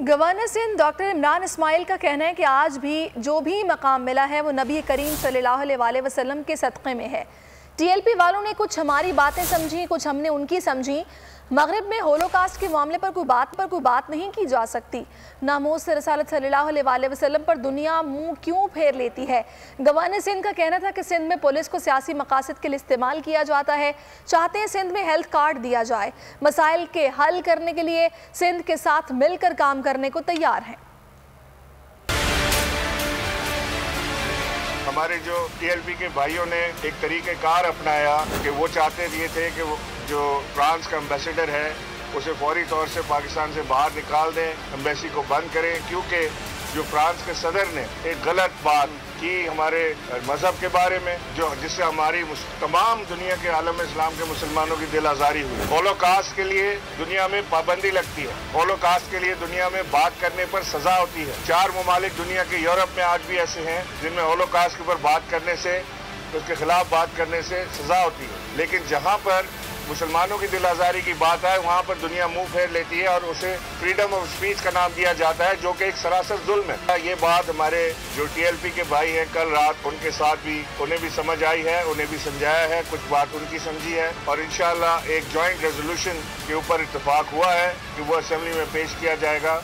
Governor Sindh doctor Imran اسماعیل کا کہنا ہے کہ آج بھی جو بھی مقام ملا ہے وہ نبی کریم صلی اللہ علیہ وسلم کے صدقے میں ہے۔ ٹی ایل پی والوں نے کچھ ہماری باتیں سمجھی، کچھ ہم نے ان کی سمجھی۔ مغرب میں ہولوکاسٹ کے معاملے پر کوئی بات نہیں کی جا سکتی۔ ناموس رسالت صلی اللہ علیہ وسلم پر دنیا منہ کیوں پھیر لیتی ہے؟ گورنر سندھ کا کہنا تھا کہ سندھ میں پولیس کو سیاسی مقاصد کے لیے استعمال کیا جاتا ہے۔ چاہتے ہیں سندھ میں ہیلتھ کارڈ دیا جائے۔ مسائل کے حل کرنے کے لیے سندھ کے ساتھ مل کر کام کرنے کو تیار ہیں۔ ہمارے جو ٹی ایل پی کے بھائیوں نے ایک طریقہ کار اپنایا کہ وہ چاہتے یہ تھے کہ جو فرانس کا امبیسڈر ہے اسے فوری طور سے پاکستان سے باہر نکال دیں، ایمبیسی کو بند کریں، کیونکہ جو فرانس کے صدر نے ایک غلط بات کی ہمارے مذہب کے بارے میں جس سے ہماری تمام دنیا کے عالم اسلام کے مسلمانوں کی دل آزاری ہوئی۔ ہولوکاسٹ کے لیے دنیا میں پابندی لگتی ہے، ہولوکاسٹ کے لیے دنیا میں بات کرنے پر سزا ہوتی ہے۔ 4 ممالک دنیا کے یورپ میں آج بھی ایسے ہیں جن میں ہولوکاسٹ کے اوپر بات کرنے سے، اس کے خلاف بات کرنے سے سزا ہوتی ہے، لیکن جہاں پر مسلمانوں کی دل آزاری کی بات آئے وہاں پر دنیا منہ پھیر لیتی ہے اور اسے فریڈم آف اسپیچ کا نام دیا جاتا ہے، جو کہ ایک سراسر ظلم ہے۔ یہ بات ہمارے جو ٹی ایل پی کے بھائی ہیں کل رات ان کے ساتھ بھی انہیں بھی سمجھ آئی ہے، انہیں بھی سمجھایا ہے، کچھ بات ان کی سمجھی ہے، اور انشاءاللہ ایک جوائنٹ ریزولوشن کے اوپر اتفاق ہوا ہے کہ وہ اسمبلی میں پیش کیا جائے گا۔